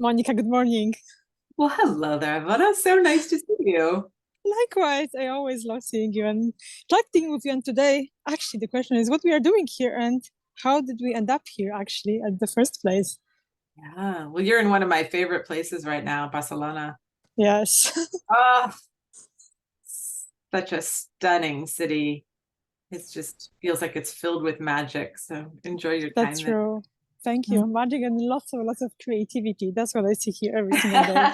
Monica, good morning. Well, hello there, Ivana. So nice to see you. Likewise, I always love seeing you and chatting with you. And today, actually, the question is what we are doing here and how did we end up here actually at the first place? Yeah, well, you're in one of my favorite places right now, Barcelona. Yes, Oh, such a stunning city. It just feels like it's filled with magic. So enjoy your that's time there. true. Thank you. Magic and lots of creativity. That's what I see here every single day.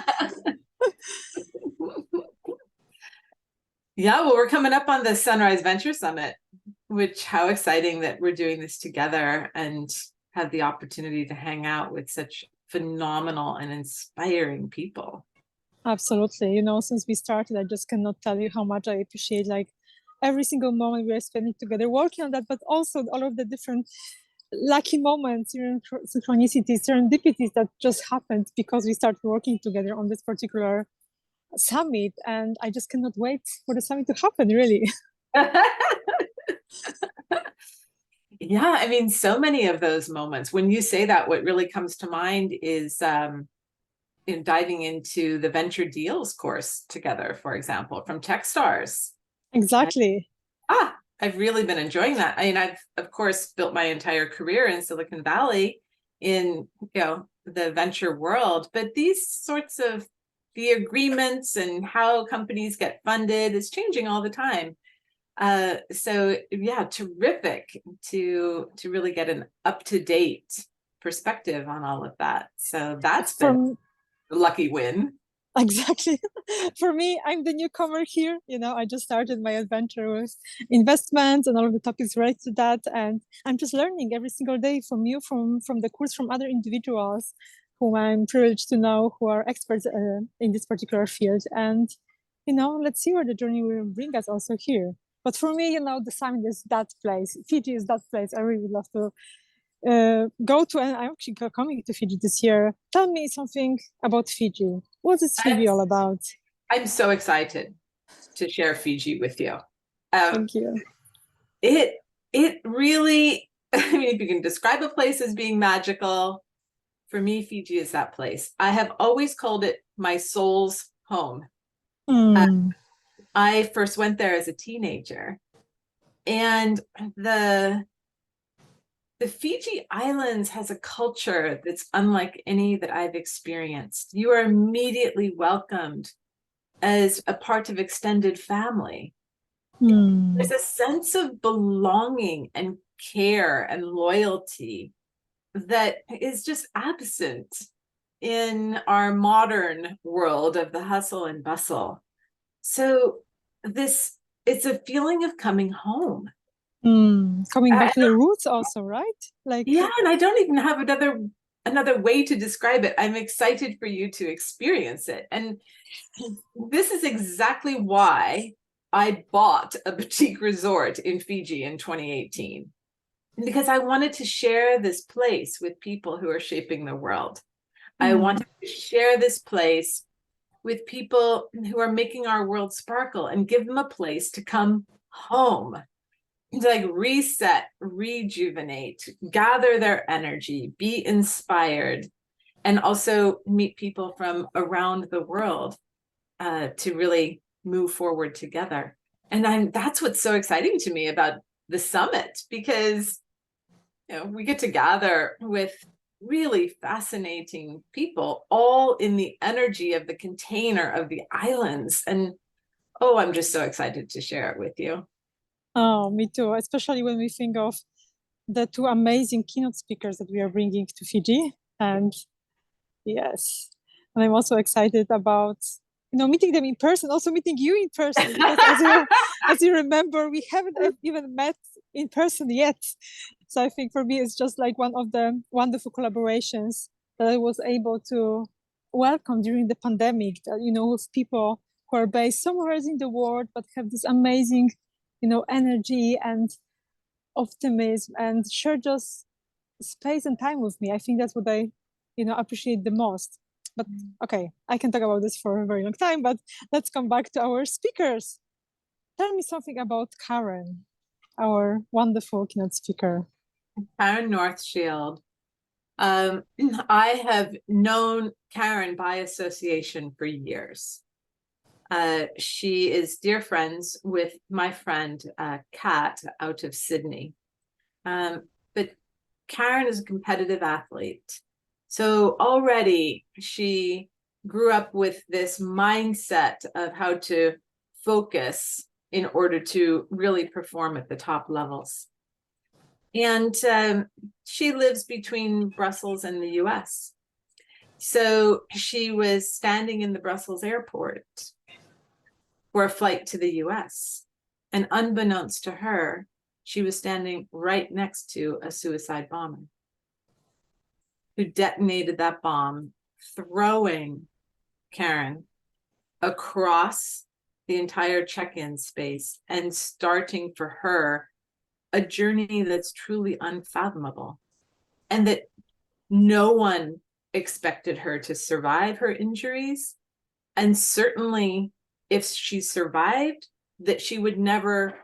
Yeah, well, we're coming up on the Sunrise Venture Summit, which how exciting that we're doing this together and have the opportunity to hang out with such phenomenal and inspiring people. Absolutely. Since we started, I just cannot tell you how much I appreciate like every single moment we are spending together working on that, but also all of the different lucky moments, synchronicities, serendipities that just happened because we started working together on this particular summit. And I just cannot wait for the summit to happen, really. Yeah, I mean, so many of those moments. When you say that, what really comes to mind is in diving into the Venture Deals course together, for example, from Techstars. I, Exactly. I've really been enjoying that. I mean, I've of course built my entire career in Silicon Valley in the venture world, but these sorts of the agreements and how companies get funded is changing all the time. So yeah, terrific to really get an up-to-date perspective on all of that. So that's been From a lucky win. exactly. For me, I'm the newcomer here. I just started my adventure with investments and all of the topics related to that. And I'm just learning every single day from you, from the course, from other individuals whom I'm privileged to know who are experts in this particular field. And, let's see where the journey will bring us also here. But for me, the summit is that place. Fiji is that place. I really love to go to, and I'm actually coming to Fiji this year. Tell me something about Fiji. What is I'm, Fiji all about? I'm so excited to share Fiji with you. Um, Thank you. it it really, I mean, if you can describe a place as being magical, for me, Fiji is that place. I have always called it my soul's home. Uh, Hmm. I first went there as a teenager, and the the Fiji Islands has a culture that's unlike any that I've experienced. You are immediately welcomed as a part of extended family. Hmm. There's a sense of belonging and care and loyalty that is just absent in our modern world of the hustle and bustle. So this it's a feeling of coming home. Hmm. Coming back Uh, to the roots also, right? Like, yeah, and I don't even have another way to describe it. I'm excited for you to experience it. And this is exactly why I bought a boutique resort in Fiji in 2018, because I wanted to share this place with people who are shaping the world. I hmm. wanted to share this place with people who are making our world sparkle and give them a place to come home, to like reset, rejuvenate, gather their energy, be inspired, and also meet people from around the world to really move forward together. And that's what's so exciting to me about the summit, because we get to gather with really fascinating people, all in the energy of the container of the islands. And oh, I'm just so excited to share it with you. Oh, me too. Especially when we think of the two amazing keynote speakers that we are bringing to Fiji. And yes, and I'm also excited about meeting them in person, also meeting you in person, because as you remember, we haven't even met in person yet. So I think for me, it's just like one of the wonderful collaborations that I was able to welcome during the pandemic. That, with people who are based somewhere else in the world, but have this amazing, energy and optimism and share just space and time with me. I think that's what I, appreciate the most. But okay, I can talk about this for a very long time, but let's come back to our speakers. Tell me something about Karen, our wonderful keynote speaker. Karen Northshield I have known Karen by association for years. She is dear friends with my friend Kat out of Sydney. But Karen is a competitive athlete. So already she grew up with this mindset of how to focus in order to really perform at the top levels. And she lives between Brussels and the US. So she was standing in the Brussels airport for a flight to the US. And unbeknownst to her, she was standing right next to a suicide bomber who detonated that bomb, throwing Karen across the entire check-in space and starting for her a journey that's truly unfathomable, and that no one expected her to survive her injuries. And certainly if she survived, that she would never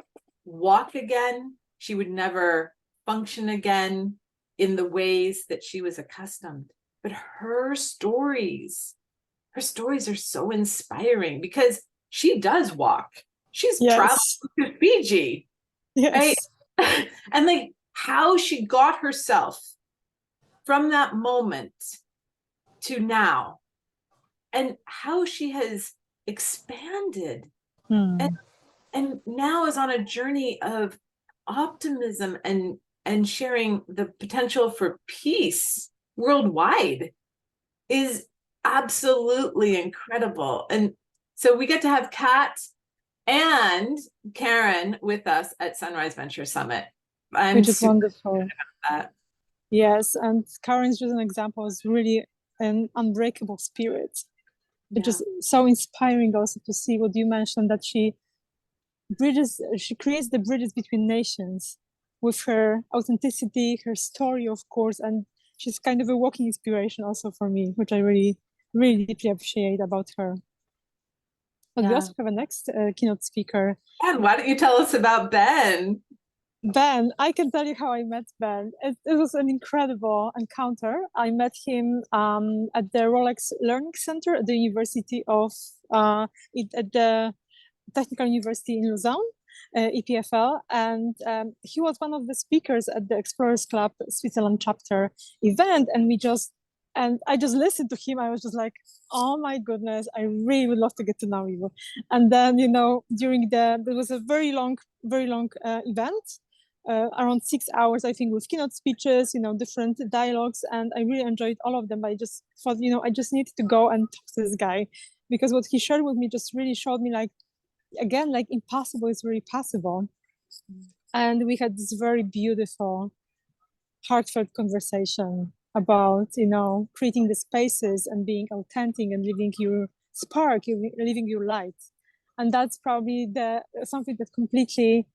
walk again, she would never function again in the ways that she was accustomed. But her stories are so inspiring, because she does walk. She's traveled to Fiji, right? And like how she got herself from that moment to now, and how she has expanded and now is on a journey of optimism and sharing the potential for peace worldwide is absolutely incredible. And so we get to have Kat and Karen with us at Sunrise Venture Summit. Which is wonderful. Yes, and Karen's just an example is really an unbreakable spirit, which is so inspiring also to see what you mentioned, that she creates the bridges between nations with her authenticity, her story, of course, and she's kind of a walking inspiration also for me, which I really, really deeply appreciate about her. But we also have a next keynote speaker. And why don't you tell us about Ben? Ben, I can tell you how I met Ben. It was an incredible encounter. I met him at the Rolex Learning Center at the University of at the Technical University in Lausanne, EPFL, and he was one of the speakers at the Explorers Club Switzerland chapter event, and I just listened to him. I was just like, oh my goodness, I really would love to get to know you. And then, there was a very long event, around 6 hours, I think, with keynote speeches, different dialogues. And I really enjoyed all of them. I just thought, I just need to go and talk to this guy, because what he shared with me just really showed me, like, again, like impossible is really possible. And we had this very beautiful, heartfelt conversation about, creating the spaces and being authentic and living your spark, living your light. And that's probably something that completely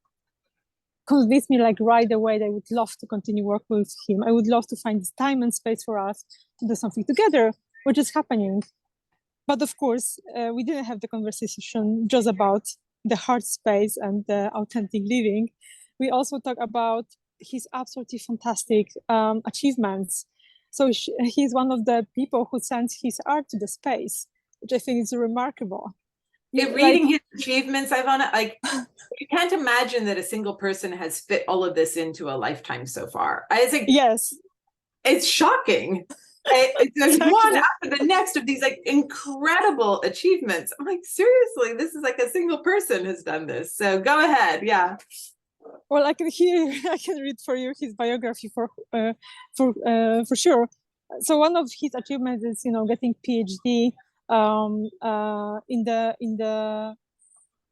convinced me, like, right away, that I would love to continue work with him. I would love to find this time and space for us to do something together, which is happening. But of course, we didn't have the conversation just about the heart space and the authentic living. We also talk about his absolutely fantastic achievements. So he's one of the people who sends his art to the space, which I think is remarkable. Reading his achievements, Ivana, like, you can't imagine that a single person has fit all of this into a lifetime so far. I think, yes, it's shocking. There's exactly. One after the next of these like incredible achievements. I'm like, seriously, this is like a single person has done this. So go ahead, yeah. Well, I can read for you his biography for sure. So one of his achievements is, getting PhD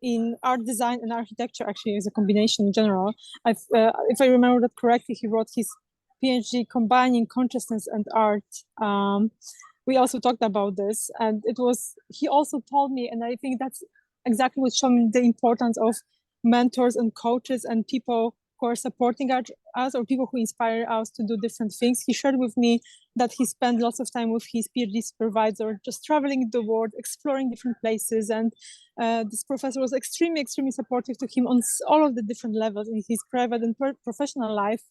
in art design and architecture. Actually, is a combination in general. If I remember that correctly, he wrote his PhD combining consciousness and art. We also talked about this, and he also told me, and I think that's exactly what showed me the importance of mentors and coaches and people who are supporting us, or people who inspire us to do different things. He shared with me that he spent lots of time with his PhD supervisor, just traveling the world, exploring different places. And this professor was extremely, extremely supportive to him on all of the different levels in his private and professional life.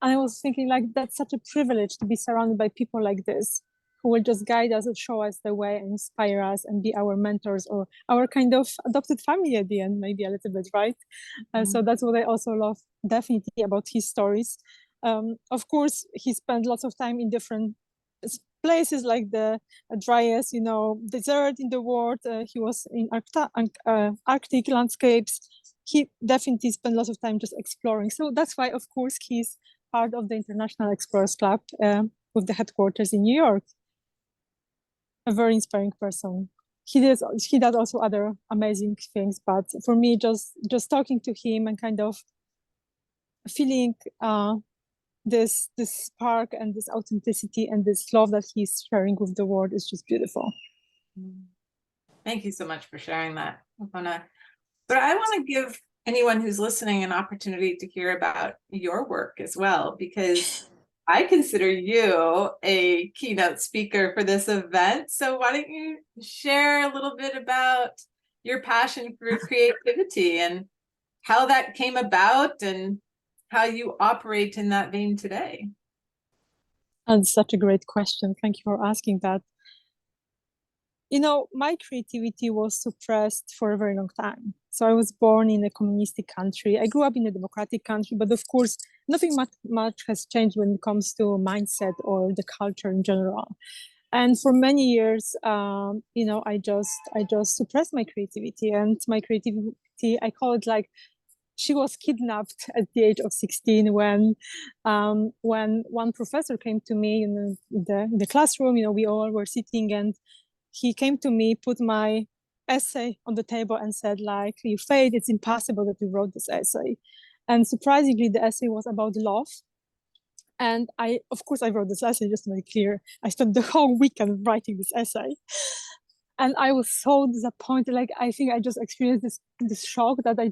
And I was thinking, like, that's such a privilege to be surrounded by people like this, who will just guide us and show us the way and inspire us and be our mentors or our kind of adopted family at the end, maybe a little bit, right? So that's what I also love definitely about his stories. Of course, he spent lots of time in different places, like the driest, desert in the world. He was in Arctic landscapes. He definitely spent lots of time just exploring. So that's why, of course, he's part of the International Explorers Club with the headquarters in New York. A very inspiring person. He does also other amazing things, but for me, just talking to him and kind of feeling this spark and this authenticity and this love that he's sharing with the world is just beautiful. Thank you so much for sharing that, Ivona. But I want to give anyone who's listening an opportunity to hear about your work as well, because I consider you a keynote speaker for this event. So why don't you share a little bit about your passion for creativity and how that came about and how you operate in that vein today? That's such a great question. Thank you for asking that. My creativity was suppressed for a very long time. So I was born in a communistic country. I grew up in a democratic country, but of course, nothing much has changed when it comes to mindset or the culture in general. And for many years, I just suppressed my creativity, and my creativity, I call it like she was kidnapped at the age of 16 when one professor came to me in the classroom. We all were sitting, and he came to me, put my essay on the table and said, like, you failed, it's impossible that you wrote this essay. And surprisingly, the essay was about love. And of course, I wrote this essay, just to make clear. I spent the whole weekend writing this essay. And I was so disappointed. Like, I think I just experienced this shock that I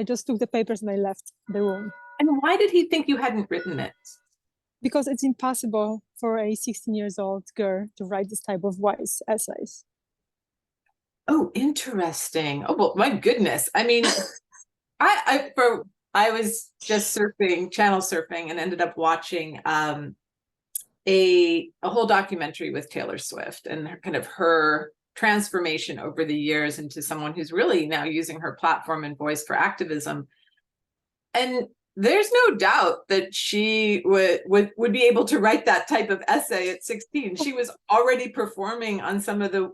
just took the papers and I left the room. And why did he think you hadn't written it? Because it's impossible for a 16-year-old girl to write this type of wise essays. Oh, interesting. Oh, well, my goodness. I mean, I was just channel surfing, and ended up watching a whole documentary with Taylor Swift and her transformation over the years into someone who's really now using her platform and voice for activism. And there's no doubt that she would be able to write that type of essay at 16. She was already performing on some of the,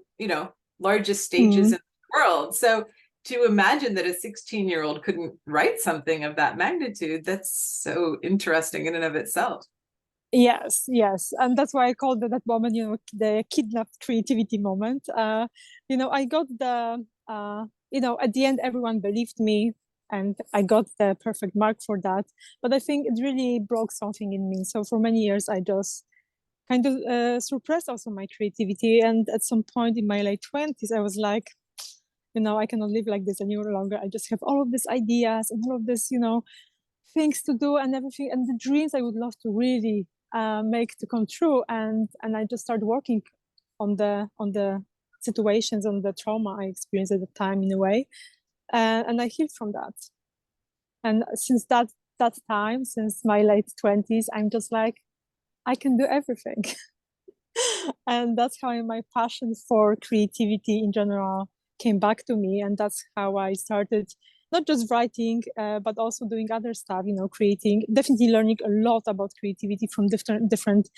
largest stages in the world. So to imagine that a 16-year-old couldn't write something of that magnitude, that's so interesting in and of itself. Yes. And that's why I called that moment, the kidnapped creativity moment. I got at the end, everyone believed me, and I got the perfect mark for that. But I think it really broke something in me. So for many years, I just kind of suppressed also my creativity. And at some point in my late 20s, I was like, I cannot live like this any longer. I just have all of these ideas and all of this, things to do and everything, and the dreams I would love to really make to come true. And I just started working on the situations, on the trauma I experienced at the time, in a way, and I healed from that. And since that time, since my late 20s, I'm just like, I can do everything. And that's how my passion for creativity in general came back to me. And that's how I started not just writing, but also doing other stuff, creating, definitely learning a lot about creativity from different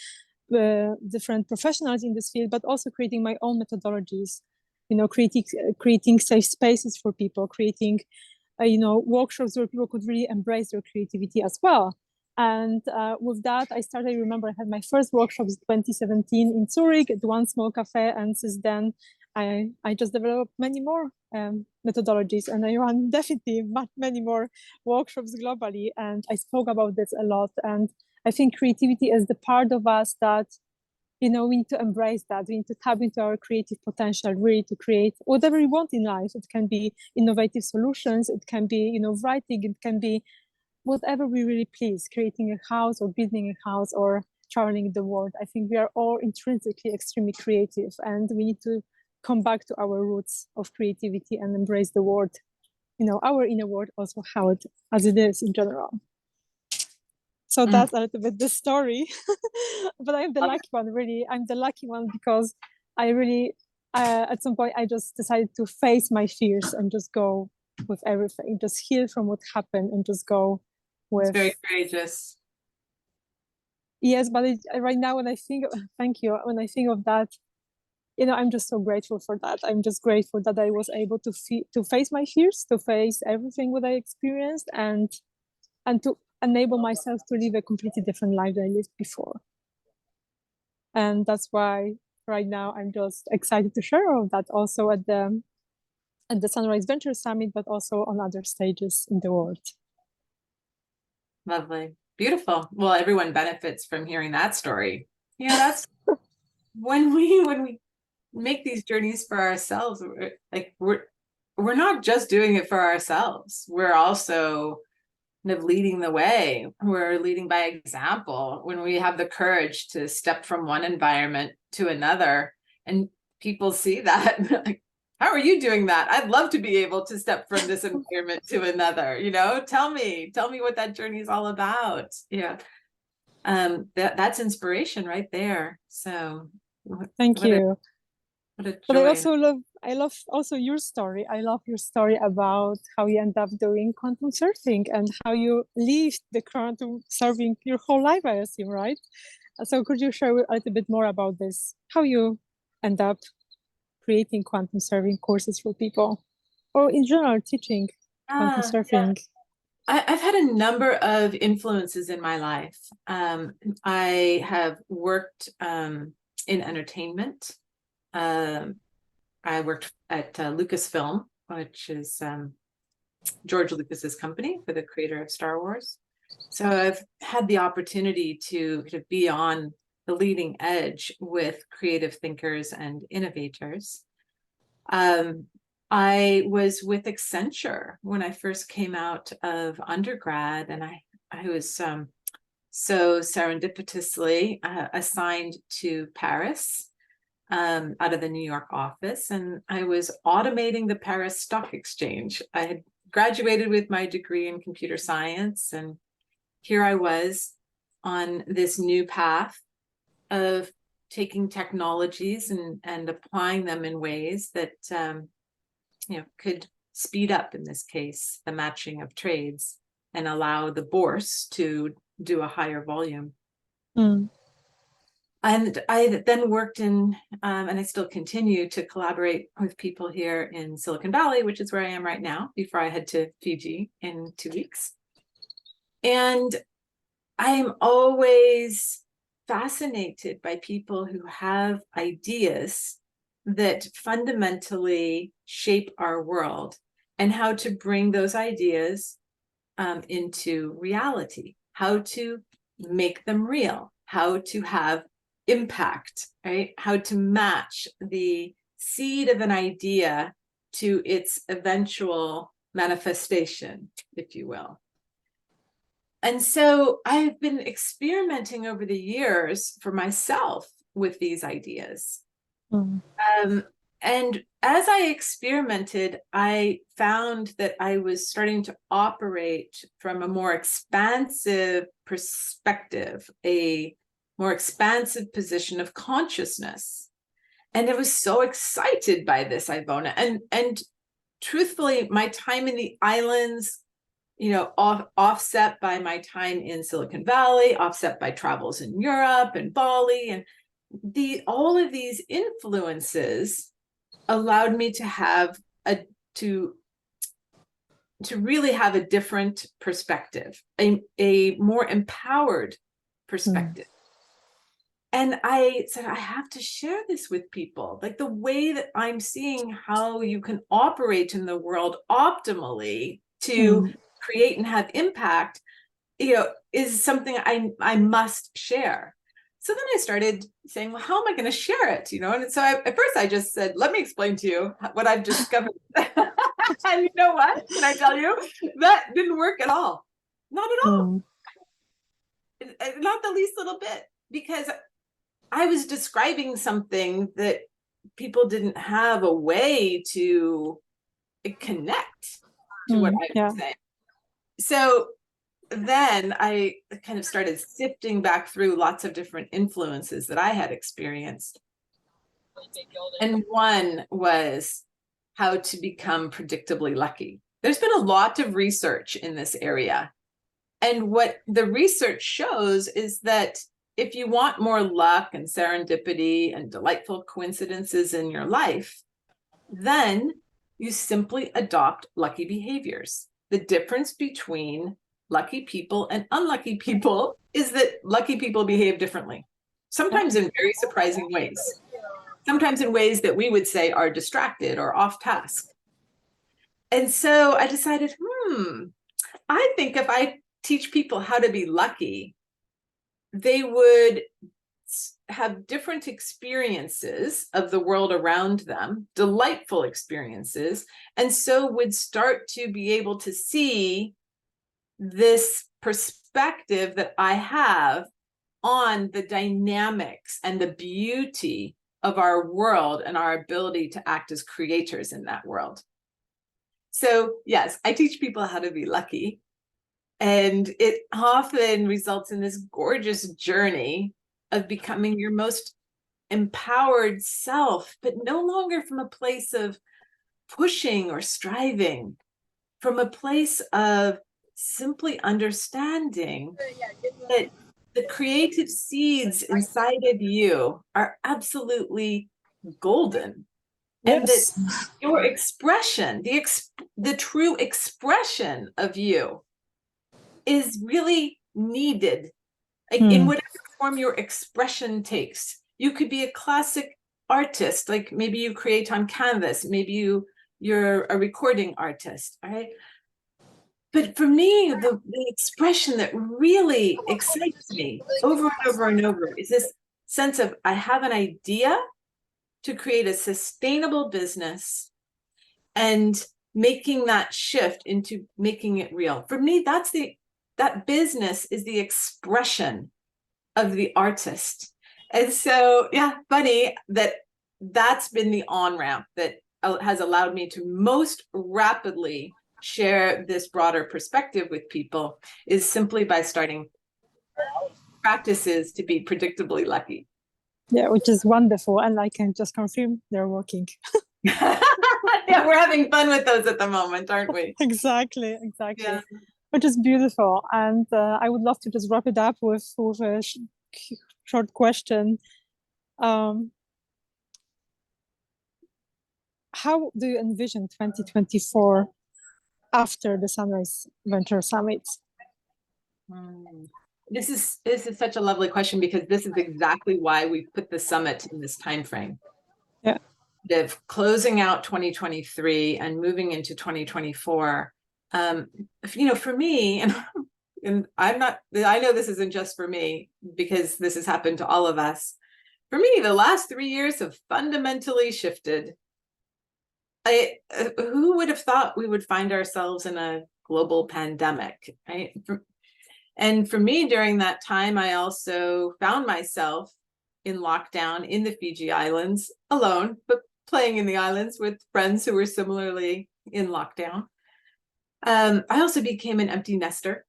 professionals in this field, but also creating my own methodologies, creating safe spaces for people, creating, workshops where people could really embrace their creativity as well. And with that, I remember I had my first workshops in 2017 in Zurich at one small cafe. And since then, I just developed many more methodologies, and I run definitely many more workshops globally. And I spoke about this a lot. And I think creativity is the part of us that, we need to embrace that. We need to tap into our creative potential, really, to create whatever we want in life. It can be innovative solutions. It can be, writing. It can be whatever we really please, creating a house or building a house or traveling the world. I think we are all intrinsically extremely creative, and we need to come back to our roots of creativity and embrace the world, our inner world, also as it is in general. So that's a little bit the story. But I'm the lucky one, really. I'm the lucky one because I really, at some point, I just decided to face my fears and just go with everything, just heal from what happened and just go with. It's very courageous. Yes, but right now, when I think, thank you, when I think of that, I'm just so grateful for that. I'm just grateful that I was able to face my fears, to face everything what I experienced, and to enable myself to live a completely different life than I lived before. And that's why right now I'm just excited to share all of that also at the Sunrise Venture Summit, but also on other stages in the world. Lovely. Beautiful. Well, everyone benefits from hearing that story. That's when we make these journeys for ourselves, we're not just doing it for ourselves. We're also kind of leading the way. We're leading by example when we have the courage to step from one environment to another, and people see that. Like, how are you doing that? I'd love to be able to step from this environment to another. Tell me what that journey is all about. That's inspiration right there. So thank you. What a joy. But I love also your story. I love your story about how you end up doing quantum surfing and how you lived the quantum surfing your whole life, I assume, right? So could you share a little bit more about this? How you end up creating quantum surfing courses for people, or in general teaching quantum surfing? Yeah. I've had a number of influences in my life. I have worked in entertainment. I worked at Lucasfilm, which is George Lucas's company, for the creator of Star Wars. So I've had the opportunity to be on the leading edge with creative thinkers and innovators. I was with Accenture when I first came out of undergrad, and I was so serendipitously assigned to Paris out of the New York office, and I was automating the Paris Stock Exchange. I had graduated with my degree in computer science, and here I was on this new path of taking technologies and applying them in ways that could speed up, in this case, the matching of trades and allow the bourse to do a higher volume. And I then worked in, and I still continue to collaborate with people here in Silicon Valley, which is where I am right now, before I head to Fiji in 2 weeks. And I am always fascinated by people who have ideas that fundamentally shape our world, and how to bring those ideas into reality, how to make them real, how to have impact, right? How to match the seed of an idea to its eventual manifestation, if you will. And so I've been experimenting over the years for myself with these ideas. And as I experimented, I found that I was starting to operate from a more expansive perspective, a more expansive position of consciousness. And I was so excited by this, Ivona. And truthfully, my time in the islands, offset by my time in Silicon Valley, offset by travels in Europe and Bali, and all of these influences allowed me to have to really have a different perspective, a more empowered perspective. And I said, I have to share this with people. Like, the way that I'm seeing how you can operate in the world optimally to create and have impact, is something I must share. So then I started saying, well, how am I going to share it? And so at first I just said, let me explain to you what I've discovered. And you know what? Can I tell you? That didn't work at all. Not at all. Not the least little bit, because I was describing something that people didn't have a way to connect to what I was saying. So then I kind of started sifting back through lots of different influences that I had experienced. And one was how to become predictably lucky. There's been a lot of research in this area. And what the research shows is that if you want more luck and serendipity and delightful coincidences in your life, then you simply adopt lucky behaviors. The difference between lucky people and unlucky people is that lucky people behave differently, sometimes in very surprising ways, sometimes in ways that we would say are distracted or off task. And so I decided, I think if I teach people how to be lucky, they would have different experiences of the world around them, delightful experiences, and so would start to be able to see this perspective that I have on the dynamics and the beauty of our world and our ability to act as creators in that world. So yes, I teach people how to be lucky, and it often results in this gorgeous journey of becoming your most empowered self, but no longer from a place of pushing or striving, from a place of simply understanding that the creative seeds inside of you are absolutely golden. And Yes. that your expression, the true expression of you is really needed. Like in whatever form your expression takes. You could be a classic artist, like maybe you create on canvas, maybe you're a recording artist, right? But for me, the expression that really excites me over and over and over is this sense of I have an idea to create a sustainable business and making that shift into making it real. For me, that business is the expression of the artist. And so, yeah, funny that that's been the on-ramp that has allowed me to most rapidly share this broader perspective with people, is simply by starting practices to be predictably lucky. Yeah, which is wonderful. And I can just confirm they're working. Yeah, we're having fun with those at the moment, aren't we? Exactly. Yeah. Which is beautiful. And I would love to just wrap it up with a short question. How do you envision 2024 after the Sunrise Venture Summit? This is such a lovely question, because this is exactly why we put the summit in this time frame. Yeah. Of closing out 2023 and moving into 2024. For me, and I know this isn't just for me, because this has happened to all of us. For me, the last 3 years have fundamentally shifted. Who would have thought we would find ourselves in a global pandemic, right? And for me, during that time, I also found myself in lockdown in the Fiji Islands, alone, but playing in the islands with friends who were similarly in lockdown. I also became an empty nester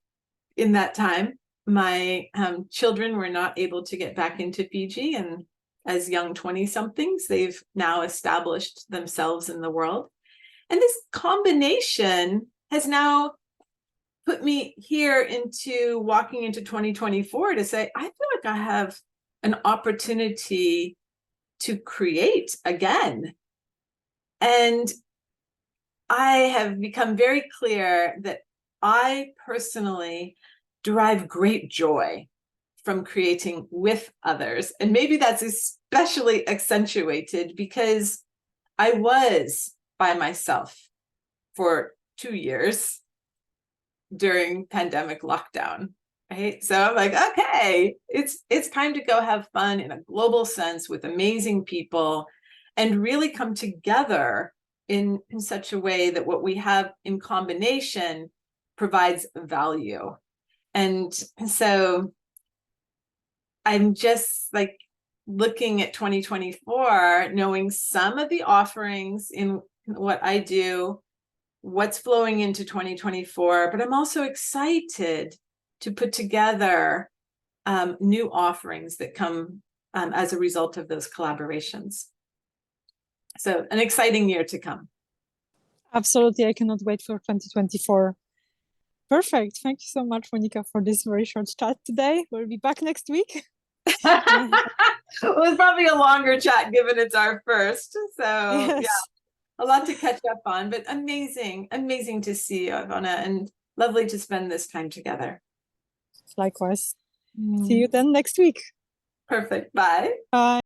in that time. My children were not able to get back into Fiji, and as young 20-somethings, they've now established themselves in the world. And this combination has now put me here into walking into 2024 to say, I feel like I have an opportunity to create again. And I have become very clear that I personally derive great joy from creating with others. And maybe that's especially accentuated because I was by myself for 2 years during pandemic lockdown, right? So I'm like, okay, it's time to go have fun in a global sense with amazing people and really come together in such a way that what we have in combination provides value. And so I'm just like looking at 2024, knowing some of the offerings in what I do, what's flowing into 2024, but I'm also excited to put together new offerings that come as a result of those collaborations. So an exciting year to come. Absolutely. I cannot wait for 2024. Perfect. Thank you so much, Monica, for this very short chat today. We'll be back next week. It was probably a longer chat given it's our first. So Yes. yeah, a lot to catch up on, but amazing to see you, Ivona, and lovely to spend this time together. Likewise. See you then next week. Perfect. Bye. Bye.